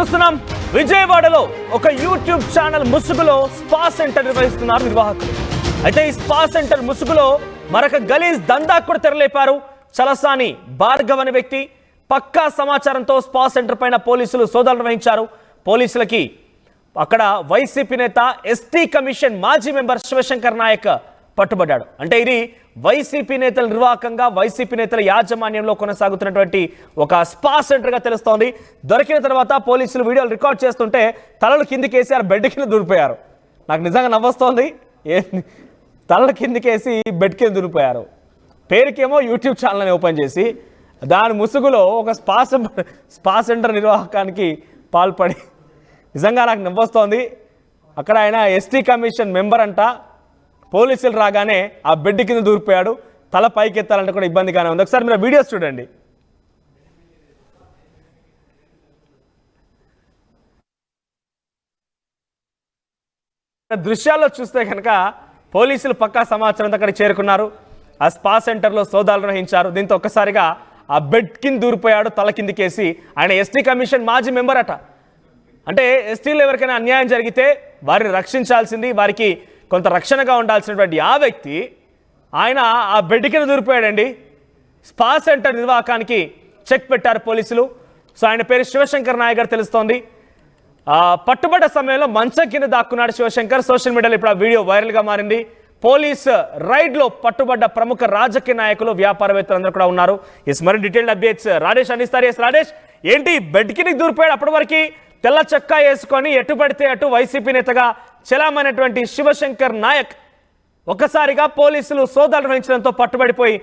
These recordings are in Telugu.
చూస్తున్నాం విజయవాడలో ఒక యూట్యూబ్ ఛానల్ ముసుగులో స్పా సెంటర్ నిర్వహిస్తున్నారు నిర్వాహకులు. అయితే ఈ స్పా సెంటర్ ముసుగులో మరొక గలీజ్ దందా కూడా తెరలేపారు. చలసాని భార్గవ్ అనే వ్యక్తి పక్కా సమాచారంతో స్పా సెంటర్ పైన పోలీసులు సోదాలు నిర్వహించారు. పోలీసులకి అక్కడ వైసీపీ నేత ఎస్టీ కమిషన్ మాజీ మెంబర్ శివశంకర్ నాయక్ పట్టుబడ్డాడు. అంటే ఇది వైసీపీ నేతల నిర్వాహకంగా వైసీపీ నేతల యాజమాన్యంలో కొనసాగుతున్నటువంటి ఒక స్పా సెంటర్గా తెలుస్తోంది. దొరికిన తర్వాత పోలీసులు వీడియోలు రికార్డ్ చేస్తుంటే తలలు కిందికేసి బెడ్ కింద దూరిపోయారు. నాకు నిజంగా నవ్వొస్తోంది. తలలు కిందికేసి బెడ్ కింద దూరిపోయారు. పేరుకేమో యూట్యూబ్ ఛానల్ని ఓపెన్ చేసి దాని ముసుగులో ఒక స్పా సెంటర్ నిర్వాహకానికి పాల్పడి నిజంగా నాకు నవ్వొస్తోంది. అక్కడ ఆయన ఎస్టీ కమిషన్ మెంబర్ అంట. పోలీసులు రాగానే ఆ బెడ్ కింద దూరిపోయాడు. తల పైకి ఎత్తాలంటే కూడా ఇబ్బందిగానే ఉంది. ఒకసారి మీరు వీడియోస్ చూడండి. దృశ్యాల్లో చూస్తే కనుక పోలీసులు పక్కా సమాచారంతో అక్కడ చేరుకున్నారు. ఆ స్పా సెంటర్లో సోదాలు నిర్వహించారు. దీంతో ఒక్కసారిగా ఆ బెడ్ కింద దూరిపోయాడు తల కిందికేసి. ఆయన ఎస్టీ కమిషన్ మాజీ మెంబర్ అట. అంటే ఎస్టీలో ఎవరికైనా అన్యాయం జరిగితే వారిని రక్షించాల్సింది, వారికి కొంత రక్షణగా ఉండాల్సినటువంటి ఆ వ్యక్తి ఆయన ఆ బెడ్ కింద దూరిపోయాడండి. స్పా సెంటర్ నిర్వాహకానికి చెక్ పెట్టారు పోలీసులు. సో ఆయన పేరు శివశంకర్ నాయక్ గారు తెలుస్తోంది. పట్టుబడ్డ సమయంలో మంచం కింద దాక్కున్నాడు శివశంకర్. సోషల్ మీడియాలో ఇప్పుడు ఆ వీడియో వైరల్గా మారింది. పోలీస్ రైడ్లో పట్టుబడ్డ ప్రముఖ రాజకీయ నాయకులు వ్యాపారవేత్తలు అందరూ కూడా ఉన్నారు. మరిన్ని డీటెయిల్డ్ అప్డేట్స్ రాజేష్ అందిస్తారు. రాజేష్, ఏంటి బెడ్ కింద దూరిపోయాడు? అప్పటి వరకు తెల్ల చక్కా వేసుకొని ఎటు పడితే అటు వైసీపీ నేతగా చెలామైనటువంటి శివశంకర్ నాయక్ ఒక్కసారిగా పోలీసులు సోదాలు నిర్వహించడంతో పట్టుబడిపోయి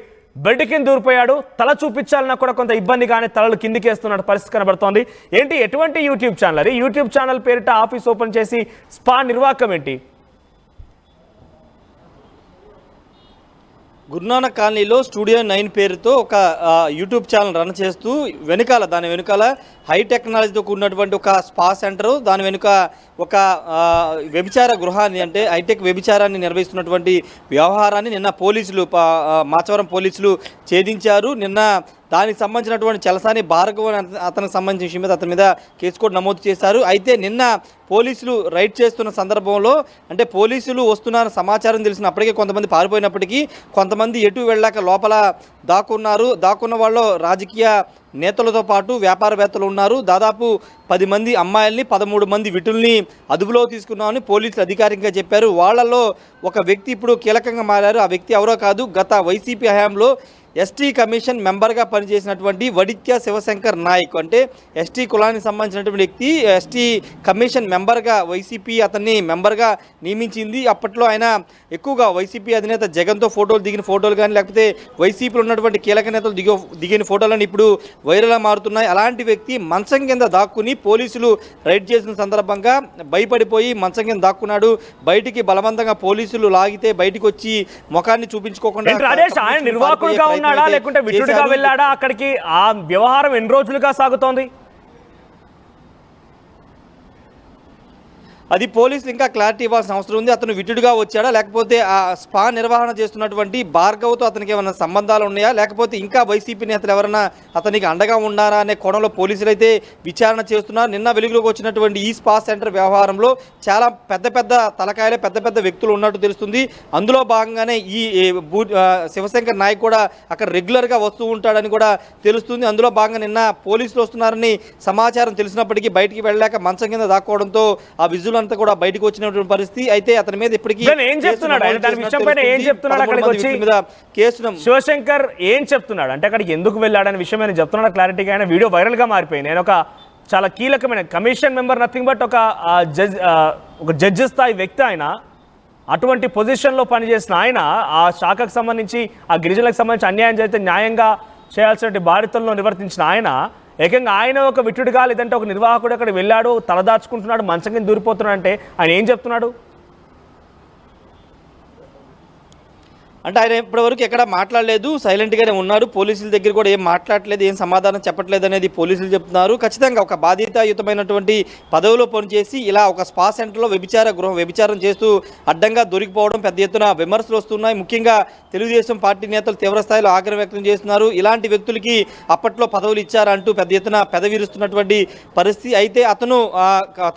బెడ్ కింద దూరిపోయాడు. తల చూపించాలన్నా కూడా కొంత ఇబ్బందిగానే తలలు కిందికేస్తున్న పరిస్థితి కనబడుతోంది. ఏంటి, ఎటువంటి యూట్యూబ్ ఛానల్? అది యూట్యూబ్ ఛానల్ పేరిట ఆఫీస్ ఓపెన్ చేసి స్పా నిర్వాహకం ఏంటి? గురునానక్ కాలనీలో స్టూడియో 9 పేరుతో ఒక యూట్యూబ్ ఛానల్ రన్ చేస్తూ దాని వెనుకాల హై టెక్నాలజీతో కూడినటువంటి ఒక స్పా సెంటరు, దాని వెనుక ఒక వ్యభిచార గృహాన్ని, అంటే హైటెక్ వ్యభిచారాన్ని నిర్వహిస్తున్నటువంటి వ్యవహారాన్ని నిన్న పోలీసులు మాచవరం పోలీసులు ఛేదించారు. నిన్న దానికి సంబంధించినటువంటి చలసాని భార్గవ్ అతనికి సంబంధించిన విషయం మీద అతని మీద కేసు కూడా నమోదు చేశారు. అయితే నిన్న పోలీసులు రైడ్ చేస్తున్న సందర్భంలో, అంటే పోలీసులు వస్తున్న సమాచారం తెలిసినప్పటికీ కొంతమంది పారిపోయినప్పటికీ కొంతమంది ఎటు వెళ్ళాక లోపల దాక్కున్న వాళ్ళు రాజకీయ నేతలతో పాటు వ్యాపారవేత్తలు ఉన్నారు. దాదాపు 10 మంది అమ్మాయిల్ని 13 మంది విటుల్ని అదుపులో తీసుకున్నామని పోలీసులు అధికారికంగా చెప్పారు. వాళ్ళలో ఒక వ్యక్తి ఇప్పుడు కీలకంగా మారారు. ఆ వ్యక్తి ఎవరో కాదు, గత వైసీపీ హయాంలో ఎస్టీ కమిషన్ మెంబర్గా పనిచేసినటువంటి వడిత్య శివశంకర్ నాయక్. అంటే ఎస్టీ కులానికి సంబంధించినటువంటి వ్యక్తి. ఎస్టీ కమిషన్ మెంబర్గా వైసీపీ అతన్ని మెంబర్గా నియమించింది. అప్పట్లో ఆయన ఎక్కువగా వైసీపీ అధినేత జగన్తో దిగిన ఫోటోలు కానీ, లేకపోతే వైసీపీలో ఉన్నటువంటి కీలక నేతలు దిగిన ఫోటోలను ఇప్పుడు వైరల్గా మారుతున్నాయి. అలాంటి వ్యక్తి మంచం కింద దాక్కుని పోలీసులు రైడ్ చేసిన సందర్భంగా భయపడిపోయి మంచం కింద దాక్కున్నాడు. బయటికి బలవంతంగా పోలీసులు లాగితే బయటికి వచ్చి ముఖాన్ని చూపించుకోకుండా ఉన్నాడా లేకుంటే విటుడుగా వెళ్ళాడా అక్కడికి? ఆ వ్యవహారం ఎన్ని రోజులుగా సాగుతోంది? అది పోలీసులు ఇంకా క్లారిటీ ఇవ్వాల్సిన అవసరం ఉంది. అతను విటుడుగా వచ్చాడా, లేకపోతే ఆ స్పా నిర్వహణ చేస్తున్నటువంటి భార్గవ్తో అతనికి ఏమైనా సంబంధాలు ఉన్నాయా, లేకపోతే ఇంకా వైసీపీ నేతలు ఎవరైనా అతనికి అండగా ఉన్నారా అనే కోణంలో పోలీసులు అయితే విచారణ చేస్తున్నారు. నిన్న వెలుగులోకి వచ్చినటువంటి ఈ స్పా సెంటర్ వ్యవహారంలో చాలా పెద్ద తలకాయలే పెద్ద వ్యక్తులు ఉన్నట్టు తెలుస్తుంది. అందులో భాగంగానే ఈ శివశంకర్ నాయక్ కూడా అక్కడ రెగ్యులర్గా వస్తూ ఉంటాడని కూడా తెలుస్తుంది. అందులో భాగంగా నిన్న పోలీసులు వస్తున్నారని సమాచారం తెలిసినప్పటికీ బయటికి వెళ్ళలేక మంచం కింద దాక్కోవడంతో ఆ విజువల్ అంతా కూడా బయటకు వచ్చినటువంటి పరిస్థితి. అయితే అతని మీద ఇప్పటికీ శివశంకర్ ఏం చెప్తున్నాడు అంటే అక్కడికి ఎందుకు వెళ్ళాడనే విషయం ఆయన చెప్తున్నాడు క్లారిటీగా. ఆయన వీడియో వైరల్ గా మారిపోయింది. నేను ఒక చాలా కీలకమైన కమిషన్ మెంబర్, నథింగ్ బట్ ఒక జడ్జి స్థాయి వ్యక్తి. ఆయన అటువంటి పొజిషన్లో పనిచేసిన ఆయన ఆ శాఖకు సంబంధించి, ఆ గిరిజనులకు సంబంధించి అన్యాయం జరిగితే న్యాయంగా చేయాల్సిన బాధ్యతలను నిర్వర్తించిన ఆయన ఏకంగా ఆయన ఒక విటుడుగా లేదంటే ఒక నిర్వాహకుడు అక్కడ వెళ్ళాడు, తలదాచుకుంటున్నాడు, మంచం కింద దూరిపోతున్నాడు అంటే ఆయన ఏం చెప్తున్నాడు? అంటే ఆయన ఇప్పటివరకు ఎక్కడ మాట్లాడలేదు, సైలెంట్గానే ఉన్నాడు. పోలీసుల దగ్గర కూడా ఏం మాట్లాడలేదు, ఏం సమాధానం చెప్పట్లేదు అనేది పోలీసులు చెప్తున్నారు. ఖచ్చితంగా ఒక బాధ్యతాయుతమైనటువంటి పదవిలో పనిచేసి ఇలా ఒక స్పా సెంటర్లో వ్యభిచారం చేస్తూ అడ్డంగా దొరికిపోవడం పెద్ద ఎత్తున విమర్శలు వస్తున్నాయి. ముఖ్యంగా తెలుగుదేశం పార్టీ నేతలు తీవ్రస్థాయిలో ఆగ్రహం వ్యక్తం చేస్తున్నారు. ఇలాంటి వ్యక్తులకి అప్పట్లో పదవులు ఇచ్చారంటూ పెద్ద ఎత్తున పెదవిరుస్తున్నటువంటి పరిస్థితి. అయితే అతను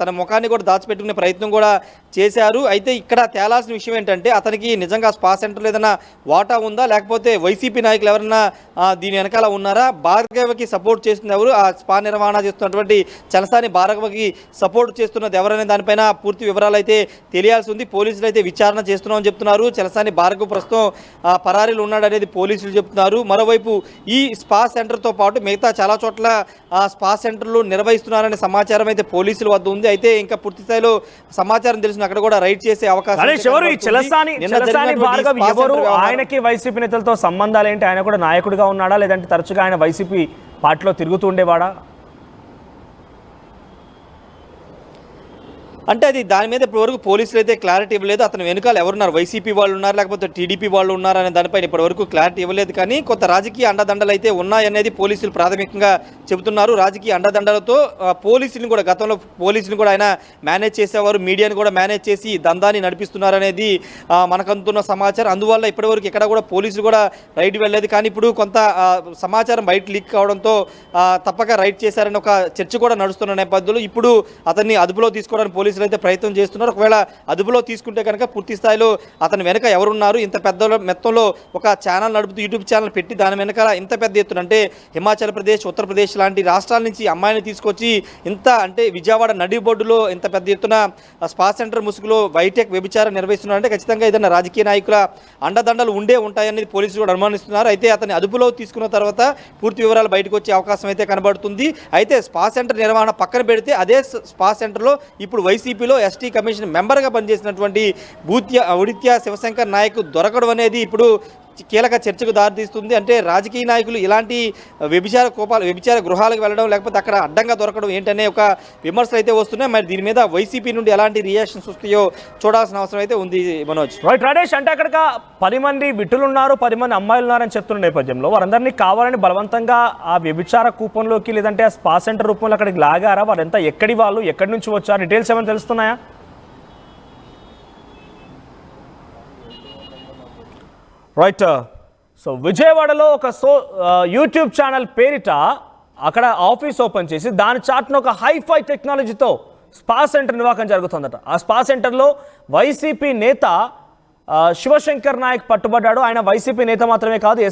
తన ముఖాన్ని కూడా దాచిపెట్టుకునే ప్రయత్నం కూడా చేశారు. అయితే ఇక్కడ తేలాల్సిన విషయం ఏంటంటే అతనికి నిజంగా స్పా సెంటర్లో ఏదైనా వాటా ఉందా, లేకపోతే వైసీపీ నాయకులు ఎవరైనా దీని వెనకాల ఉన్నారా, భార్గవకి సపోర్ట్ చేస్తుంది ఎవరు, ఆ స్పా నిర్వహణ చేస్తున్నటువంటి చలసాని భార్గవకి సపోర్ట్ చేస్తున్నది ఎవరనే దానిపైన పూర్తి వివరాలు అయితే తెలియాల్సి ఉంది. పోలీసులు అయితే విచారణ చేస్తున్నామని చెప్తున్నారు. చలసాని భార్గవ్ ప్రస్తుతం పరారీలు ఉన్నాడనేది పోలీసులు చెప్తున్నారు. మరోవైపు ఈ స్పా సెంటర్తో పాటు మిగతా చాలా చోట్ల స్పా సెంటర్లు నిర్వహిస్తున్నారనే సమాచారం అయితే పోలీసుల వద్ద ఉంది. అయితే ఇంకా పూర్తి స్థాయిలో సమాచారం తెలిసిన అక్కడ కూడా రైడ్ చేసే అవకాశం. ఆయనకి వైసీపీ నేతలతో సంబంధాలు ఏంటి? ఆయన కూడా నాయకుడిగా ఉన్నాడా, లేదంటే తరచుగా ఆయన వైసీపీ పార్టీలో తిరుగుతూ ఉండేవాడా? అంటే అది దాని మీద ఇప్పటివరకు పోలీసులు అయితే క్లారిటీ ఇవ్వలేదు. అతను వెనుకాల ఎవరున్నారు, వైసీపీ వాళ్ళు ఉన్నారు లేకపోతే టీడీపీ వాళ్ళు ఉన్నారు అనే దానిపైన ఇప్పటివరకు క్లారిటీ ఇవ్వలేదు. కానీ కొంత రాజకీయ అండదండలు అయితే ఉన్నాయనేది పోలీసులు ప్రాథమికంగా చెబుతున్నారు. రాజకీయ అండదండలతో పోలీసులను కూడా గతంలో పోలీసులు కూడా ఆయన మేనేజ్ చేసేవారు, మీడియాని కూడా మేనేజ్ చేసి దందాన్ని నడిపిస్తున్నారనేది మనకంతున్న సమాచారం. అందువల్ల ఇప్పటివరకు ఎక్కడ కూడా పోలీసులు కూడా రైడ్ వెళ్ళలేదు. కానీ ఇప్పుడు కొంత సమాచారం బయట లీక్ కావడంతో తప్పక రైడ్ చేశారని ఒక చర్చ కూడా నడుస్తున్న నేపథ్యంలో ఇప్పుడు అతన్ని అదుపులో తీసుకోవడానికి పోలీసులు అయితే ప్రయత్నం చేస్తున్నారు. ఒకవేళ అదుపులో తీసుకుంటే కనుక పూర్తి స్థాయిలో అతని వెనక ఎవరున్నారు, ఇంత పెద్ద మొత్తంలో ఒక ఛానల్ నడుపుతూ యూట్యూబ్ ఛానల్ పెట్టి దాని వెనకాల ఇంత పెద్ద ఎత్తున అంటే హిమాచల్ ప్రదేశ్, ఉత్తరప్రదేశ్ లాంటి రాష్ట్రాల నుంచి అమ్మాయిని తీసుకొచ్చి ఇంత అంటే విజయవాడ నడి బొడ్డులో ఇంత పెద్ద ఎత్తున స్పా సెంటర్ ముసుగులో బైటెక్ వ్యభిచారం నిర్వహిస్తున్నారంటే ఖచ్చితంగా ఏదైనా రాజకీయ నాయకుల అండదండలు ఉంటాయనేది పోలీసులు కూడా అనుమానిస్తున్నారు. అయితే అతన్ని అదుపులో తీసుకున్న తర్వాత పూర్తి వివరాలు బయటకు వచ్చే అవకాశం అయితే కనబడుతుంది. అయితే స్పా సెంటర్ నిర్వహణ పక్కన పెడితే అదే స్పా సెంటర్లో ఇప్పుడు వైసీపీలో ఎస్టీ కమిషన్ మెంబర్గా పనిచేసినటువంటి ఉడిత్య శివశంకర్ నాయక్ దొరకడం అనేది ఇప్పుడు కీలక చర్చకు దారితీస్తుంది. అంటే రాజకీయ నాయకులు ఇలాంటి వ్యభిచార గృహాలకు వెళ్ళడం లేకపోతే అక్కడ అడ్డంగా దొరకడం ఏంటనే ఒక విమర్శలు అయితే వస్తున్నాయి. మరి దీని మీద వైసీపీ నుండి ఎలాంటి రియాక్షన్స్ వస్తాయో చూడాల్సిన అవసరం అయితే ఉంది. మనోజ్ రైట్ రాజేష్, అంటే అక్కడ 10 మంది బిడ్డలు ఉన్నారు, 10 మంది అమ్మాయిలు ఉన్నారని చెప్తున్న నేపథ్యంలో వారందరినీ కావాలని బలవంతంగా ఆ వ్యభిచార కూపంలోకి లేదంటే ఆ స్పా సెంటర్ రూపంలో అక్కడికి లాగారా? వారంతా ఎక్కడి వాళ్ళు, ఎక్కడి నుంచి వచ్చారు? డీటెయిల్స్ ఏమైనా తెలుస్తున్నాయా? రైట్, సో విజయవాడలో ఒక యూట్యూబ్ ఛానల్ పేరిట అక్కడ ఆఫీస్ ఓపెన్ చేసి దాని చాటున ఒక హైఫై టెక్నాలజీతో స్పా సెంటర్ నిర్వాహకం జరుగుతుందట. ఆ స్పా సెంటర్లో వైసీపీ నేత శివశంకర్ నాయక్ పట్టుబడ్డాడు. ఆయన వైసీపీ నేత మాత్రమే కాదు,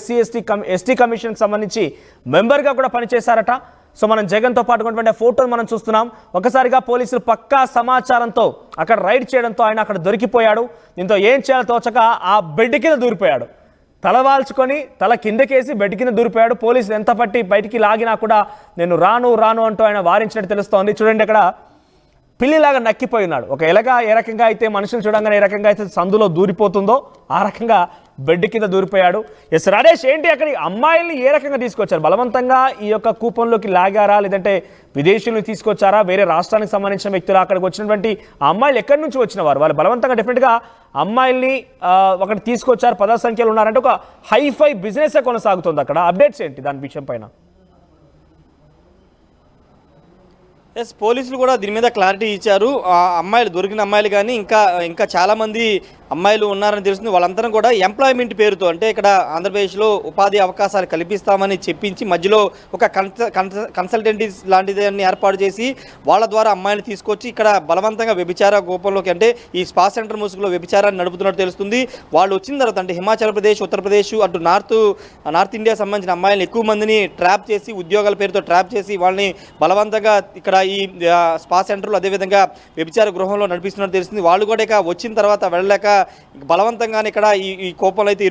ఎస్టీ కమిషన్కి సంబంధించి మెంబర్గా కూడా పనిచేశారట. సో మనం జగన్తో పాటు ఉన్నటువంటి ఫోటోను మనం చూస్తున్నాం. ఒకసారిగా పోలీసులు పక్కా సమాచారంతో అక్కడ రైడ్ చేయడంతో ఆయన అక్కడ దొరికిపోయాడు. దీంతో ఏం చేయాలో తోచక ఆ బెడ్ కింద దూరిపోయాడు. తల వాల్చుకొని తల కిందకేసి బెడ్ కింద దూరిపోయాడు. పోలీసులు ఎంత పట్టి బయటికి లాగినా కూడా నేను రాను అంటూ ఆయన వారించినట్టు తెలుస్తోంది. చూడండి, అక్కడ పిల్లిలాగా నక్కిపోయి ఉన్నాడు. ఒక ఎలగా ఏ రకంగా అయితే మనుషులు చూడంగానే ఏ రకంగా అయితే సందులో దూరిపోతుందో ఆ రకంగా బెడ్ కింద దూరిపోయాడు. ఎస్ రాజేష్, ఏంటి అక్కడి అమ్మాయిల్ని ఏ రకంగా తీసుకొచ్చారు? బలవంతంగా ఈ యొక్క కూపంలోకి లాగారా, లేదంటే విదేశీయులను తీసుకొచ్చారా? వేరే రాష్ట్రానికి సంబంధించిన వ్యక్తులు అక్కడికి వచ్చినటువంటి ఆ అమ్మాయిలు ఎక్కడి నుంచి వచ్చిన వారు? వాళ్ళు బలవంతంగా డెఫినెట్గా అమ్మాయిల్ని అక్కడ తీసుకొచ్చారు, 10 సంఖ్యలో ఉన్నారంటే ఒక హైఫై బిజినెస్ కొనసాగుతుంది అక్కడ. అప్డేట్స్ ఏంటి దాని విషయం పైన? ఎస్, పోలీసులు కూడా దీని మీద క్లారిటీ ఇచ్చారు. అమ్మాయిలు దొరికిన అమ్మాయిలు కానీ ఇంకా చాలామంది అమ్మాయిలు ఉన్నారని తెలుస్తుంది. వాళ్ళందరూ కూడా ఎంప్లాయ్మెంట్ పేరుతో అంటే ఇక్కడ ఆంధ్రప్రదేశ్లో ఉపాధి అవకాశాలు కల్పిస్తామని చెప్పించి మధ్యలో ఒక కన్సల్టెంటీస్ లాంటిదాన్ని ఏర్పాటు చేసి వాళ్ళ ద్వారా అమ్మాయిని తీసుకొచ్చి ఇక్కడ బలవంతంగా వ్యభిచార గోపంలోకి అంటే ఈ స్పా సెంటర్ ముసుగులో వ్యభిచారాన్ని నడుపుతున్నట్టు తెలుస్తుంది. వాళ్ళు వచ్చిన తర్వాత అంటే హిమాచల్ ప్రదేశ్, ఉత్తరప్రదేశ్ అటు నార్త్ ఇండియా సంబంధించిన అమ్మాయిలను ఎక్కువ మందిని ట్రాప్ చేసి ఉద్యోగాల పేరుతో ట్రాప్ చేసి వాళ్ళని బలవంతంగా ఇక్కడ ఈ స్పా సెంటర్లో అదేవిధంగా వ్యభిచార గృహంలో నడిపిస్తున్నట్టు తెలుస్తుంది. వాళ్ళు కూడా ఇక వచ్చిన తర్వాత వెళ్ళలేక బలవంతంగానే ఇక్కడ ఈ కోపంలో అయితే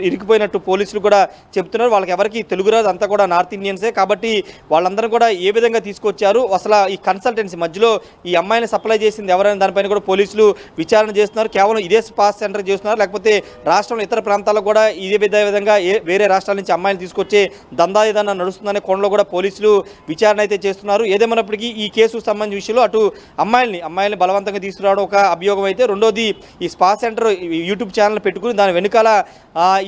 ఇరుక్కుపోయినట్టు పోలీసులు కూడా చెప్తున్నారు. వాళ్ళకి ఎవరికి తెలుగు రాదు, అంతా కూడా నార్త్ ఇండియన్సే. కాబట్టి వాళ్ళందరూ కూడా ఏ విధంగా తీసుకొచ్చారు, అసలు ఈ కన్సల్టెన్సీ మధ్యలో ఈ అమ్మాయిని సప్లై చేసింది ఎవరైనా దానిపైన కూడా పోలీసులు విచారణ చేస్తున్నారు. కేవలం ఇదే స్పా సెంటర్ చేస్తున్నారు, లేకపోతే రాష్ట్రంలో ఇతర ప్రాంతాల్లో కూడా ఇదే విధంగా వేరే రాష్ట్రాల నుంచి అమ్మాయిని తీసుకొచ్చే దందా ఏదన్నా నడుస్తుందనే కోణంలో కూడా పోలీసులు విచారణ అయితే చేస్తున్నారు. ఏదేమైనప్పటికీ ఈ కేసుకు సంబంధించిన విషయంలో అటు అమ్మాయిల్ని బలవంతంగా తీసుకురావడం ఒక అభియోగం అయితే, రెండోది ఈ spa spa centre YouTube channel పెట్టుకుని దాని వెనుకాల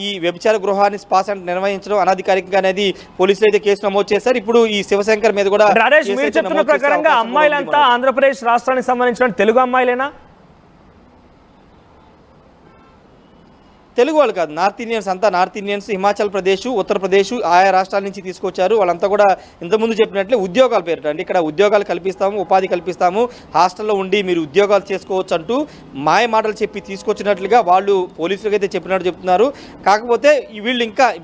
ఈ వ్యభిచార గృహాన్ని స్పా సెంటర్ నిర్వహించడం అనధికారికంగా అనేది పోలీసులు అయితే కేసు నమోదు చేశారు. ఇప్పుడు ఈ శివశంకర్ మీద కూడా రాజేష్, మీరు చెప్తున్న ప్రకారంగా అమ్మాయిలంతా ఆంధ్రప్రదేశ్ రాష్ట్రానికి సంబంధించిన తెలుగు అమ్మాయిలేనా? తెలుగు వాళ్ళు కాదు, నార్త్ ఇండియన్స్ అంతా. నార్త్ ఇండియన్స్ హిమాచల్ ప్రదేశ్, ఉత్తరప్రదేశ్ ఆయా రాష్ట్రాల నుంచి తీసుకొచ్చారు. వాళ్ళంతా కూడా ఇంతకుముందు చెప్పినట్లే ఉద్యోగాలు పేరిట అంటే ఇక్కడ ఉద్యోగాలు కల్పిస్తాము, ఉపాధి కల్పిస్తాము, హాస్టల్లో ఉండి మీరు ఉద్యోగాలు చేసుకోవచ్చు అంటూ మాయ మాటలు చెప్పి తీసుకొచ్చినట్లుగా వాళ్ళు పోలీసులకు అయితే చెప్పినట్టు చెప్తున్నారు. కాకపోతే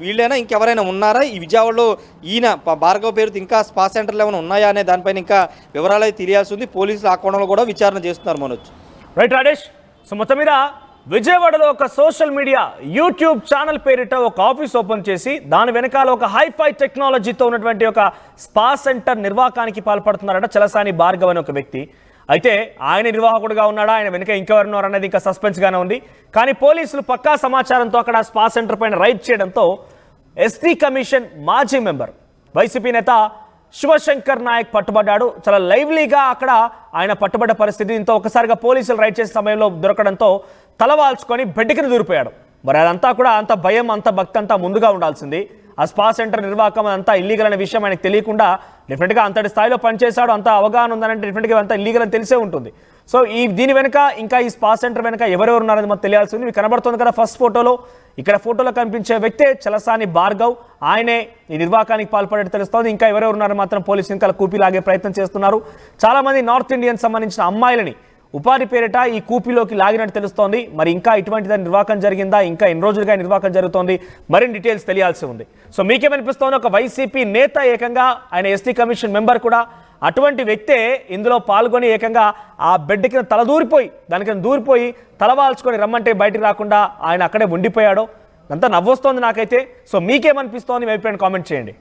వీళ్ళైనా ఇంకెవరైనా ఉన్నారా ఈ విజయవాడలో ఈయన భార్గవ్ పేరుతో ఇంకా స్పా సెంటర్లు ఏమైనా ఉన్నాయా అనే దానిపైన ఇంకా వివరాలు అయితే తెలియాల్సి ఉంది. పోలీసులు ఆ కోణంలో కూడా విచారణ చేస్తున్నారు. మనోజ్, రైట్ రాజేష్. సో మొత్తం మీద విజయవాడలో ఒక సోషల్ మీడియా యూట్యూబ్ ఛానల్ పేరిట ఒక ఆఫీస్ ఓపెన్ చేసి దాని వెనకాల ఒక హైఫై టెక్నాలజీతో ఉన్నటువంటి ఒక స్పా సెంటర్ నిర్వాహకానికి పాల్పడుతున్నారట చలసాని భార్గవ్ అనే ఒక వ్యక్తి. అయితే ఆయన నిర్వాహకుడుగా ఉన్నాడా, ఆయన వెనుక ఇంకెవరున్నారు అనేది ఇంకా సస్పెన్స్గానే ఉంది. కానీ పోలీసులు పక్కా సమాచారంతో అక్కడ స్పా సెంటర్ పైన రైడ్ చేయడంతో ఎస్టీ కమిషన్ మాజీ మెంబర్ వైసీపీ నేత శివశంకర్ నాయక్ పట్టుబడ్డాడు. చాలా లైవ్లీగా అక్కడ ఆయన పట్టుబడ్డ పరిస్థితి. దీంతో ఒకసారిగా పోలీసులు రైడ్ చేసే సమయంలో దొరకడంతో తలవాల్చుకొని బెడ్ కింద దూరిపోయాడు. మరి అదంతా కూడా అంత భయం, అంత భక్తి అంతా ముందుగా ఉండాల్సింది. ఆ స్పా సెంటర్ నిర్వాహకం అంతా ఇల్లీగల్ అనే విషయం ఆయనకు తెలియకుండా డెఫినెట్గా అంతటి స్థాయిలో పనిచేశాడు, అంత అవగాహన ఉందనంటే డెఫినెట్గా అంతా ఇల్లీగల్ అని తెలిసే ఉంటుంది. సో దీని వెనుక ఇంకా ఈ స్పా సెంటర్ వెనుక ఎవరెవరు ఉన్నారని మనకు తెలియాల్సి ఉంది. మీకు కనబడుతుంది కదా ఫస్ట్ ఫోటోలో, ఇక్కడ ఫోటోలో కనిపించే వ్యక్తే చలసాని భార్గవ్. ఆయనే ఈ నిర్వాహకానికి పాల్పడేట్టు తెలుస్తోంది. ఇంకా ఎవరెవరు ఉన్నారని మాత్రం పోలీసులు ఇంకా కూపీలాగే ప్రయత్నం చేస్తున్నారు. చాలామంది నార్త్ ఇండియన్ సంబంధించిన అమ్మాయిలని ఉపాధి పేరిట ఈ కూపీలోకి లాగినట్టు తెలుస్తోంది. మరి ఇంకా ఇటువంటి దాని నిర్వాహకం జరిగిందా, ఇంకా ఎన్ని రోజులుగా నిర్వాహకం జరుగుతోంది, మరిన్ని డీటెయిల్స్ తెలియాల్సి ఉంది. సో మీకేమనిపిస్తోంది, ఒక వైసీపీ నేత ఏకంగా ఆయన ఎస్టీ కమిషన్ మెంబర్ కూడా అటువంటి వ్యక్తే ఇందులో పాల్గొని ఏకంగా ఆ బెడ్ కింద తలదూరిపోయి దానికింద దూరిపోయి తలవాల్చుకొని రమ్మంటే బయటికి రాకుండా ఆయన అక్కడే ఉండిపోయాడో అంతా నవ్వొస్తోంది నాకైతే. సో మీకేమనిపిస్తోంది మీ అభిప్రాయం కామెంట్ చేయండి.